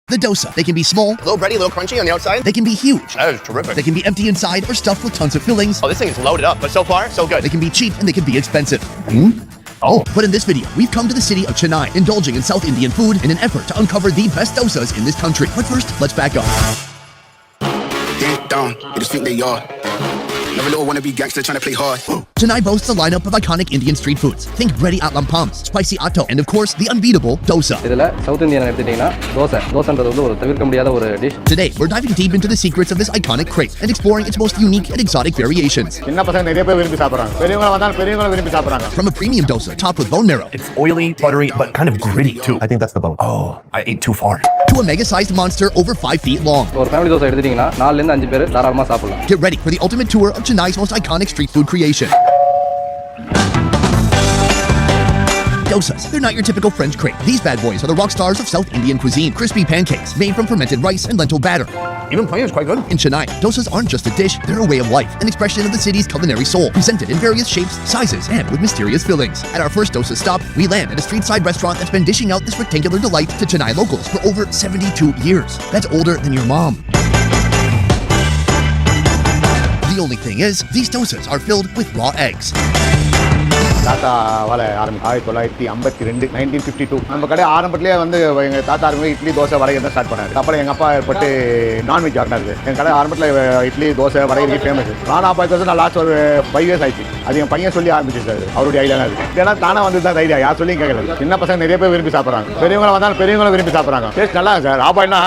The dosa. They can be small, A little bready, a little crunchy on the outside. they can be huge, That is terrific. they can be empty inside or stuffed with tons of fillings, Oh, this thing is loaded up, but so far, so good. they can be cheap, and they can be expensive. Oh. But in this video, we've come to the city of Chennai, indulging in South Indian food in an effort to uncover the best dosas in this country. But first, let's back up. Ding dong, you just think they are. Never little wanna be gangster trying to play hard. Chennai boasts a lineup of iconic Indian street foods. Think bready atlampams, spicy atto, and of course, the unbeatable dosa. இதில் south Indian எடுத்துட்டீங்கன்னா தோசைன்றது வந்து ஒரு தவிர்க்க முடியாத ஒரு dish. Today, we're diving deep into the secrets of this iconic crate and exploring its most unique and exotic variations. சின்ன பசங்க நிறைய பேர் விரும்பி சாப்பிடுறாங்க. பெரியவங்க வந்தாலும் பெரியவங்க விரும்பி சாப்பிடுறாங்க. From a premium dosa topped with bone marrow, It's oily, buttery, but kind of gritty too. I think that's the bone. Oh, I ate too far. to a mega-sized monster over 5 feet long. ஒரு family dosa எடுத்துட்டீங்கன்னா 4 5 பேர் தாராளமாக சாப்பிடலாம். Get ready for the ultimate tour of Chennai's most iconic street food creation. Dosas. They're not your typical French crepe. These bad boys are the rock stars of South Indian cuisine. Crispy pancakes made from fermented rice and lentil batter. Even plain is quite good. In Chennai, dosas aren't just a dish, they're a way of life, an expression of the city's culinary soul, presented in various shapes, sizes, and with mysterious fillings. At our first dosa stop, we land at a street-side restaurant that's been dishing out this rectangular delight to Chennai locals for over 72 years. That's older than your mom. The only thing is, these dosas are filled with raw eggs. தாத்தாவால் ஆரம்பிச்சு 1952 1952 நம்ம கடை ஆரம்பத்திலே வந்து எங்கள் தாத்தா ஆரம்பி இட்லி தோசை வரைக்கும் start பண்ணாரு. அப்புறம் எங்கள் அப்பா ஏற்பட்டு நான்வெஜ் ஆகினாரு. எங்கள் கடை ஆரம்பத்தில் இட்லி தோசை வரைக்கும் ஃபேமஸ். நானும் அப்பா தோசை நான் லாஸ்ட் ஒரு 5 years ஆயிடுச்சு. அது என் பையன் சொல்லி ஆரம்பிச்சிருக்காரு. அவருடைய ஐடியா தான் இருக்குது. ஏன்னா தானே வந்து தான் ஐடியா யார் சொல்லி கேட்கல. சின்ன பசங்க நிறைய பேர் விரும்பி சாப்பிட்றாங்க. பெரியவங்க வந்தாலும் பெரியவங்களும் விரும்பி சாப்பிட்றாங்க. டேஸ்ட் நல்லா sir ஆபாய்னா.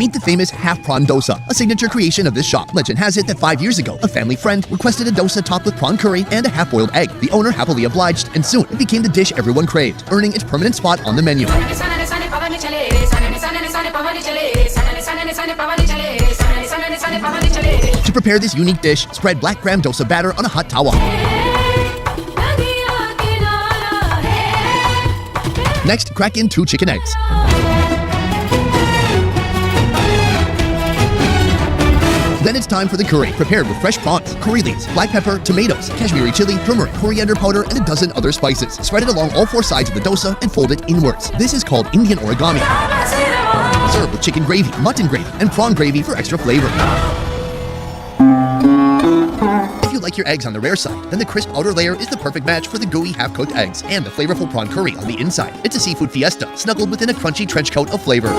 Meet the famous half-prawn dosa, a signature creation of this shop. Legend has it that 5 years ago, a family friend requested a dosa topped with prawn curry and a half-boiled egg. The owner happily obliged, and soon it became the dish everyone craved, earning its permanent spot on the menu. To prepare this unique dish, spread black gram dosa batter on a hot tawa. Next, crack in 2 chicken eggs. Then it's time for the curry, prepared with fresh prawns, curry leaves, black pepper, tomatoes, Kashmiri chili, turmeric, coriander powder, and a dozen other spices. Spread it along all 4 sides of the dosa and fold it inwards. This is called Indian origami. Serve with chicken gravy, mutton gravy, and prawn gravy for extra flavor. If you like your eggs on the rare side, then the crisp outer layer is the perfect match for the gooey half-cooked eggs and the flavorful prawn curry on the inside. It's a seafood fiesta, snuggled within a crunchy trench coat of flavor.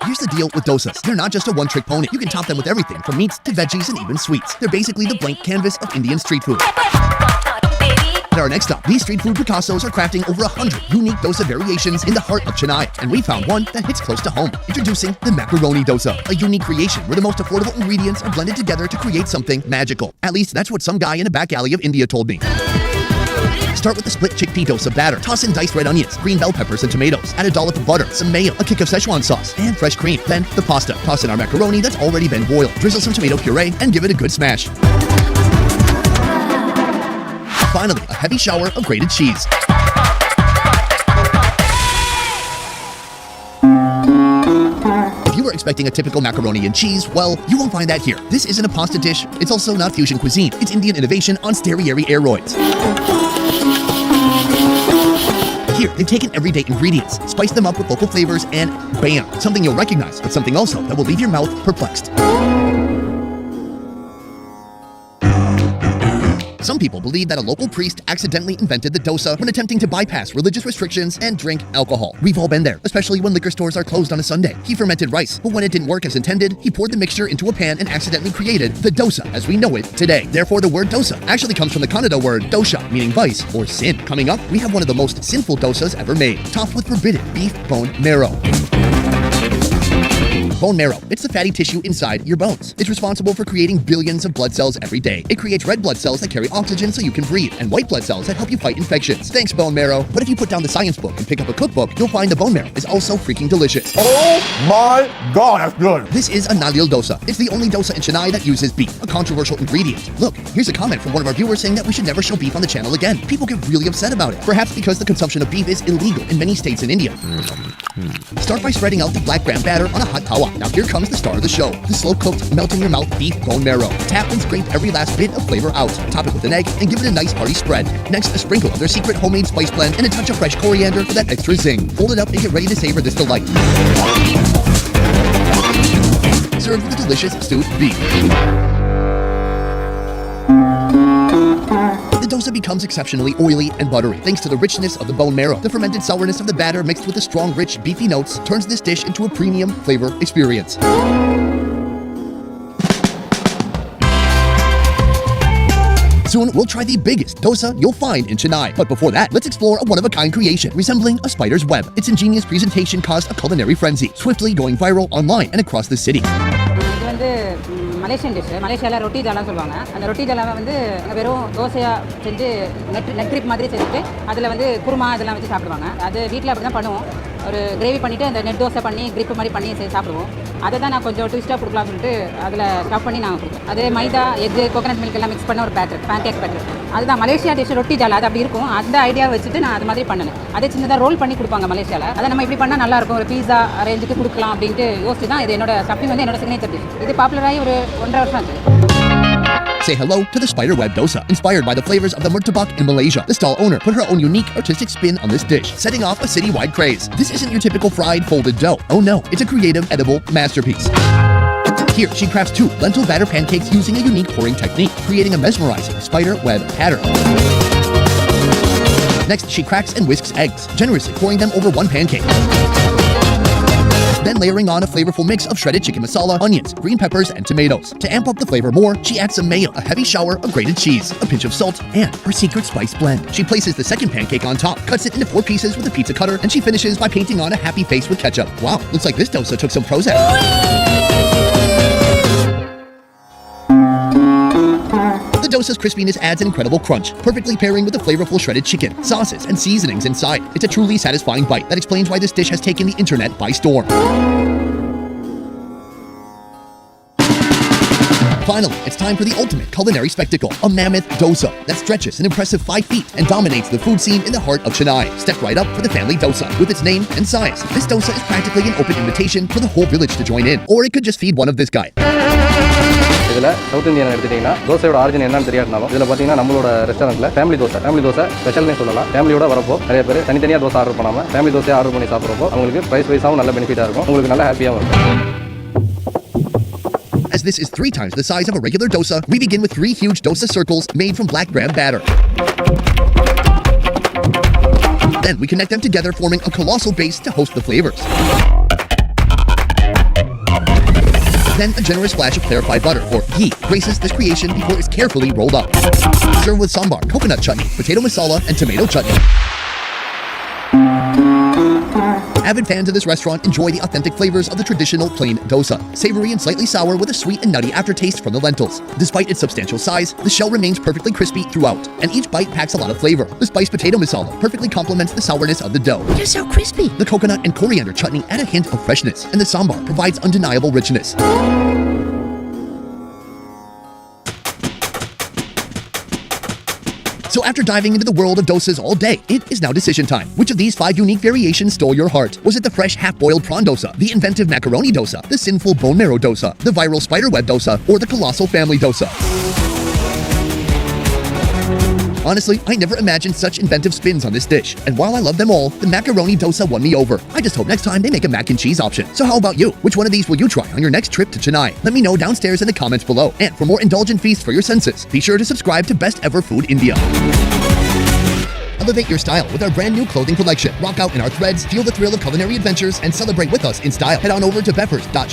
Here's the deal with dosas. They're not just a one-trick pony. You can top them with everything from meats to veggies and even sweets. They're basically the blank canvas of Indian street food. At our next stop, these street food Picassos are crafting over 100 unique dosa variations in the heart of Chennai. And we found one that hits close to home. Introducing the macaroni dosa, a unique creation where the most affordable ingredients are blended together to create something magical. At least that's what some guy in a back alley of India told me. Start with the split chickpea dosa batter. Toss in diced red onions, green bell peppers, and tomatoes. Add a dollop of butter, some mayo, a kick of Szechuan sauce, and fresh cream. Then the pasta. Toss in our macaroni that's already been boiled. Drizzle some tomato puree and give it a good smash. Finally, a heavy shower of grated cheese. If you were expecting a typical macaroni and cheese, well, you won't find that here. This isn't a pasta dish. It's also not fusion cuisine. It's Indian innovation on steroids. Here, they've taken everyday ingredients, spiced them up with local flavors, and bam! Something you'll recognize, but something also that will leave your mouth perplexed. Some people believe that a local priest accidentally invented the dosa when attempting to bypass religious restrictions and drink alcohol. We've all been there, especially when liquor stores are closed on a Sunday. He fermented rice, but when it didn't work as intended, he poured the mixture into a pan and accidentally created the dosa as we know it today. Therefore, the word dosa actually comes from the Kannada word dosha, meaning vice or sin. Coming up, we have one of the most sinful dosas ever made, topped with forbidden beef bone marrow. Bone marrow. It's the fatty tissue inside your bones. It's responsible for creating billions of blood cells every day. It creates red blood cells that carry oxygen so you can breathe, and white blood cells that help you fight infections. Thanks, bone marrow. But if you put down the science book and pick up a cookbook, you'll find the bone marrow is also freaking delicious. Oh my God, that's good. This is a nalil dosa. It's the only dosa in Chennai that uses beef, a controversial ingredient. Look, here's a comment from one of our viewers saying that we should never show beef on the channel again. People get really upset about it, perhaps because the consumption of beef is illegal in many states in India. Start by spreading out the black gram batter on a hot tawa. Now here comes the star of the show, the slow-cooked, melt-in-your-mouth beef bone marrow. Tap and scrape every last bit of flavor out. Top it with an egg and give it a nice hearty spread. Next, a sprinkle of their secret homemade spice blend and a touch of fresh coriander for that extra zing. Fold it up and get ready to savor this delight. Served with the delicious stewed beef. The dosa becomes exceptionally oily and buttery thanks to the richness of the bone marrow. The fermented sourness of the batter mixed with the strong, rich, beefy notes turns this dish into a premium flavor experience. Soon, we'll try the biggest dosa you'll find in Chennai. But before that, let's explore a one-of-a-kind creation resembling a spider's web. Its ingenious presentation caused a culinary frenzy, swiftly going viral online and across the city. இது வந்து Malaysian dish. மலேசியாவில் ரொட்டி ஜாலான்னு சொல்லுவாங்க. அந்த ரொட்டி ஜாலாவை வந்து வெறும் தோசையாக செஞ்சு நெட் கிரிப் மாதிரி செஞ்சுட்டு அதில் வந்து குருமா இதெல்லாம் வச்சு சாப்பிடுவாங்க. அது வீட்டில் அப்படி தான் பண்ணுவோம். ஒரு கிரேவி பண்ணிவிட்டு அந்த நெட் தோசை பண்ணி கிரிப் மாதிரி பண்ணி சாப்பிடுவோம். அதை தான் நான் கொஞ்சம் ட்விஸ்ட்டாக கொடுக்கலாம்னு சொல்லிட்டு அதில் ஸ்டஃப் பண்ணி நாங்கள் கொடுப்போம். அது மைதா, எக்கு, கோகனட் மில்க் எல்லாம் மிக்ஸ் பண்ண ஒரு பேன்கேக் பேட்டர். அதுதான் மலேசியா டிஷ் ரொட்டி ஜாலா. அது அப்படி இருக்கும். அந்த ஐடியா வச்சுட்டு நான் அது மாதிரி பண்ணினேன். அதே சின்னதாக ரோல் பண்ணி கொடுப்பாங்க மலேசியாவில். அதை நம்ம இப்படி பண்ணால் நல்லாயிருக்கும், ஒரு பீஸா ரேஞ்சுக்கு கொடுக்கலாம் அப்படின்ட்டு யோசிச்சு தான் இது என்னோட ஸ்டஃபிங் வந்து என்னோட சிக்னேச்சர் டிஷ். இது பாப்புலராகி ஒரு 1.5 வருஷம் ஆச்சு. Say hello to the spiderweb dosa, inspired by the flavors of the murtabak in Malaysia. The stall owner put her own unique artistic spin on this dish, setting off a citywide craze. This isn't your typical fried folded dough. Oh no, it's a creative, edible masterpiece. Here, she crafts 2 lentil batter pancakes using a unique pouring technique, creating a mesmerizing spider web pattern. Next, she cracks and whisks eggs, generously pouring them over one pancake. Then layering on a flavorful mix of shredded chicken masala, onions, green peppers, and tomatoes. To amp up the flavor more, she adds some mayo, a heavy shower of grated cheese, a pinch of salt, and her secret spice blend. She places the second pancake on top, cuts it into 4 pieces with a pizza cutter, and she finishes by painting on a happy face with ketchup. Wow, looks like this dosa took some Prozac. The dosa's crispiness adds an incredible crunch, perfectly pairing with the flavorful shredded chicken, sauces, and seasonings inside. It's a truly satisfying bite that explains why this dish has taken the internet by storm. Finally, it's time for the ultimate culinary spectacle, a mammoth dosa that stretches an impressive 5 feet and dominates the food scene in the heart of Chennai. Step right up for the family dosa. With its name and size, this dosa is practically an open invitation for the whole village to join in, or it could just feed one of this guy. இதில் south Indian எடுத்துட்டிங்கன்னா தோசையோட origin என்னன்னு தெரியாதுனாலும் இதில் பார்த்தீங்கன்னா நம்மளோட ரெஸ்டாரண்ட்டில் family dosa ஸ்பெஷல்னே சொல்லலாம். ஃபேமிலியோட வரப்போ நிறைய பேர் தனித்தனியாக தோசை ஆர்டர் பண்ணாமல் ஃபேமிலி தோசையை ஆர்டர் பண்ணி சாப்பிட்றப்போ அவங்களுக்கு ப்ரைஸ் வைஸாகவும் நல்ல பெனிஃபிட்டாக இருக்கும், உங்களுக்கு நல்ல ஹாப்பியாகவும் இருக்கும். As this is 3 times the size of a regular dosa, we begin with 3 huge dosa circles made from black gram batter. Then we connect them together, forming a colossal base to host the flavors. Then a generous splash of clarified butter, or ghee, graces this creation before it's carefully rolled up. Serve with sambar, coconut chutney, potato masala, and tomato chutney. Avid fans of this restaurant enjoy the authentic flavors of the traditional plain dosa, savory and slightly sour with a sweet and nutty aftertaste from the lentils. Despite its substantial size, the shell remains perfectly crispy throughout, and each bite packs a lot of flavor. The spiced potato masala perfectly complements the sourness of the dough. Just so crispy. The coconut and coriander chutney add a hint of freshness, and the sambar provides undeniable richness. So after diving into the world of dosas all day, it is now decision time. Which of these 5 unique variations stole your heart? Was it the fresh half-boiled prawn dosa, the inventive macaroni dosa, the sinful bone marrow dosa, the viral spiderweb dosa, or the colossal family dosa? Honestly, I never imagined such inventive spins on this dish. And while I love them all, the macaroni dosa won me over. I just hope next time they make a mac and cheese option. So how about you? Which one of these will you try on your next trip to Chennai? Let me know downstairs in the comments below. And for more indulgent feasts for your senses, be sure to subscribe to Best Ever Food India. Elevate your style with our brand new clothing collection. Rock out in our threads, feel the thrill of culinary adventures, and celebrate with us in style. Head on over to Beffers.shop